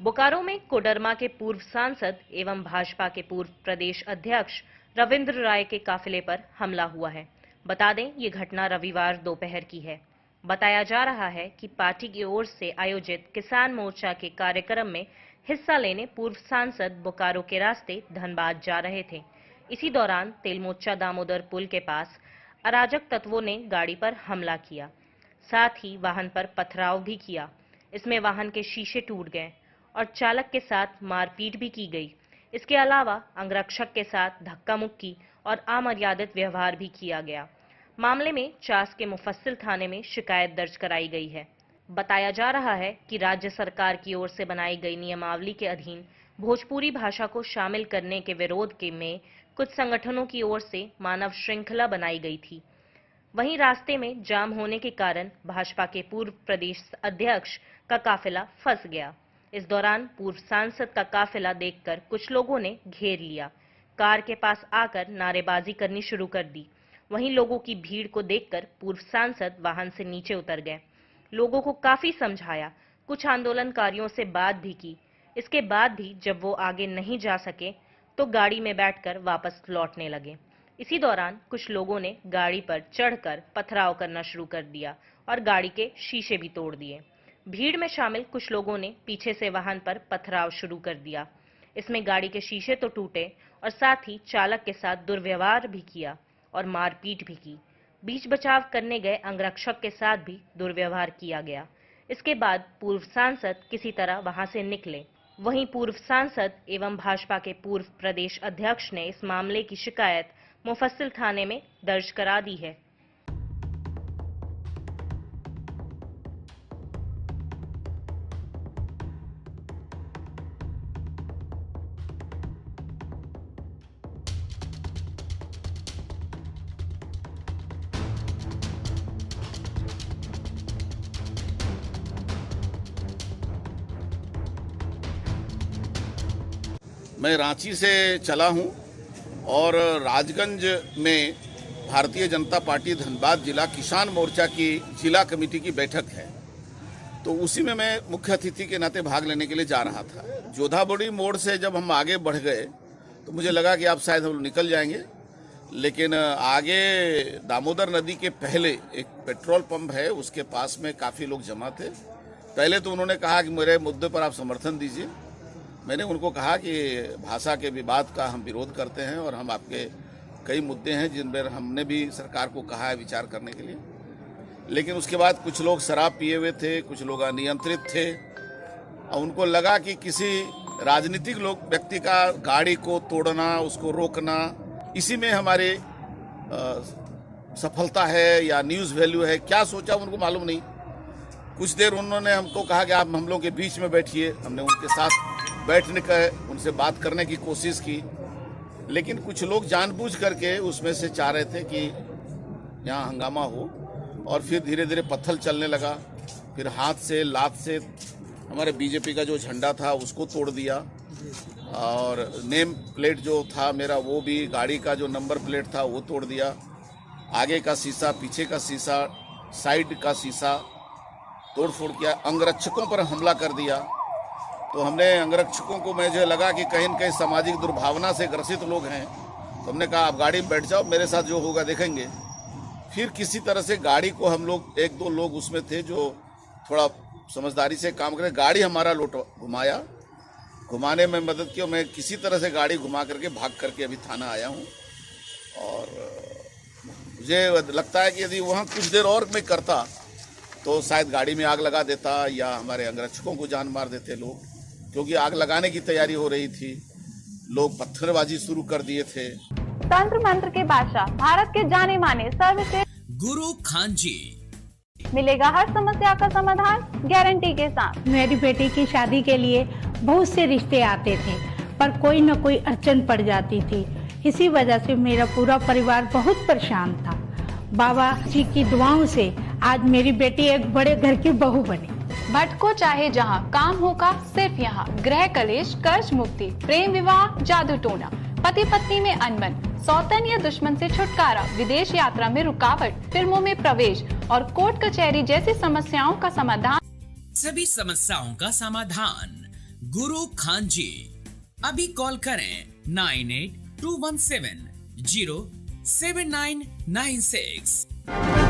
बोकारो में कोडरमा के पूर्व सांसद एवं भाजपा के पूर्व प्रदेश अध्यक्ष रविंद्र राय के काफिले पर हमला हुआ है। बता दें, ये घटना रविवार दोपहर की है। बताया जा रहा है कि पार्टी की ओर से आयोजित किसान मोर्चा के कार्यक्रम में हिस्सा लेने पूर्व सांसद बोकारो के रास्ते धनबाद जा रहे थे। इसी दौरान तेलमोच्चा दामोदर पुल के पास अराजक तत्वों ने गाड़ी पर हमला किया, साथ ही वाहन पर पथराव भी किया। इसमें वाहन के शीशे टूट गए और चालक के साथ मारपीट भी की गई। इसके अलावा अंगरक्षक के साथ धक्का मुक्की और अमर्यादित व्यवहार भी किया गया। मामले में चास के मुफस्सिल थाने में शिकायत दर्ज कराई गई है। बताया जा रहा है कि राज्य सरकार की ओर से बनाई गई नियमावली के अधीन भोजपुरी भाषा को शामिल करने के विरोध में कुछ संगठनों की ओर से मानव श्रृंखला बनाई गई थी। वहीं रास्ते में जाम होने के कारण भाजपा के पूर्व प्रदेश अध्यक्ष का काफिला फंस गया। इस दौरान पूर्व सांसद का काफिला देखकर कुछ लोगों ने घेर लिया, कार के पास आकर नारेबाजी करनी शुरू कर दी। वहीं लोगों की भीड़ को देखकर पूर्व सांसद वाहन से नीचे उतर गए। लोगों को काफी समझाया, कुछ आंदोलनकारियों से बात भी की। इसके बाद भी जब वो आगे नहीं जा सके तो गाड़ी में बैठकर वापस लौटने लगे। इसी दौरान कुछ लोगों ने गाड़ी पर चढ़कर पथराव करना शुरू कर दिया और गाड़ी के शीशे भी तोड़ दिए। भीड़ में शामिल कुछ लोगों ने पीछे से वाहन पर पथराव शुरू कर दिया। इसमें गाड़ी के शीशे तो टूटे और साथ ही चालक के साथ दुर्व्यवहार भी किया और मारपीट भी की। बीच बचाव करने गए अंगरक्षक के साथ भी दुर्व्यवहार किया गया। इसके बाद पूर्व सांसद किसी तरह वहां से निकले। वहीं पूर्व सांसद एवं भाजपा के पूर्व प्रदेश अध्यक्ष ने इस मामले की शिकायत मुफस्सिल थाने में दर्ज करा दी है। मैं रांची से चला हूं और राजगंज में भारतीय जनता पार्टी धनबाद जिला किसान मोर्चा की जिला कमेटी की बैठक है, तो उसी में मैं मुख्य अतिथि के नाते भाग लेने के लिए जा रहा था। जोधाबोड़ी मोड़ से जब हम आगे बढ़ गए तो मुझे लगा कि आप शायद हम निकल जाएंगे, लेकिन आगे दामोदर नदी के पहले एक पेट्रोल पंप है, उसके पास में काफ़ी लोग जमा थे। पहले तो उन्होंने कहा कि मेरे मुद्दे पर आप समर्थन दीजिए। मैंने उनको कहा कि भाषा के विवाद का हम विरोध करते हैं और हम आपके कई मुद्दे हैं जिन पर हमने भी सरकार को कहा है विचार करने के लिए। लेकिन उसके बाद कुछ लोग शराब पिए हुए थे, कुछ लोग अनियंत्रित थे और उनको लगा कि किसी राजनीतिक व्यक्ति का गाड़ी को तोड़ना, उसको रोकना, इसी में हमारी सफलता है या न्यूज़ वैल्यू है। क्या सोचा उनको मालूम नहीं। कुछ देर उन्होंने हमको कहा कि आप हम लोग के बीच में बैठिए। हमने उनके साथ बैठने का उनसे बात करने की कोशिश की, लेकिन कुछ लोग जानबूझ करके उसमें से चाह रहे थे कि यहाँ हंगामा हो और फिर धीरे धीरे पत्थर चलने लगा। फिर हाथ से लात से हमारे बीजेपी का जो झंडा था उसको तोड़ दिया और नेम प्लेट जो था मेरा, वो भी गाड़ी का जो नंबर प्लेट था वो तोड़ दिया। आगे का शीशा, पीछे का शीशा, साइड का शीशा तोड़-फोड़ किया। अंगरक्षकों पर हमला कर दिया। तो हमने अंगरक्षकों को, मुझे लगा कि कहीं न कहीं सामाजिक दुर्भावना से ग्रसित लोग हैं, तो हमने कहा आप गाड़ी में बैठ जाओ, मेरे साथ जो होगा देखेंगे। फिर किसी तरह से गाड़ी को हम लोग, एक दो लोग उसमें थे जो थोड़ा समझदारी से काम करें, गाड़ी हमारा घुमाया, घुमाने में मदद की और मैं किसी तरह से गाड़ी घुमा करके भाग करके अभी थाना आया हूँ। और मुझे लगता है कि यदि वहाँ कुछ देर और मैं करता तो शायद गाड़ी में आग लगा देता या हमारे अंगरक्षकों को जान मार देते लोग, क्योंकि आग लगाने की तैयारी हो रही थी। लोग पत्थरबाजी शुरू कर दिए थे। तंत्र मंत्र के बादशाह, भारत के जाने माने सर्वश्रेष्ठ गुरु खान जी, मिलेगा हर समस्या का समाधान गारंटी के साथ। मेरी बेटी की शादी के लिए बहुत से रिश्ते आते थे, पर कोई न कोई अड़चन पड़ जाती थी। इसी वजह से मेरा पूरा परिवार बहुत परेशान था। बाबा जी की दुआओं से आज मेरी बेटी एक बड़े घर की बहू बनी। भटको चाहे जहां, काम होगा सिर्फ यहाँ। गृह कलेश, कर्ज मुक्ति, प्रेम विवाह, जादू टोना, पति पत्नी में अनबन, सौतन या दुश्मन से छुटकारा, विदेश यात्रा में रुकावट, फिल्मों में प्रवेश और कोर्ट कचहरी जैसी समस्याओं का समाधान। सभी समस्याओं का समाधान गुरु खान जी। अभी कॉल करें 9821707996।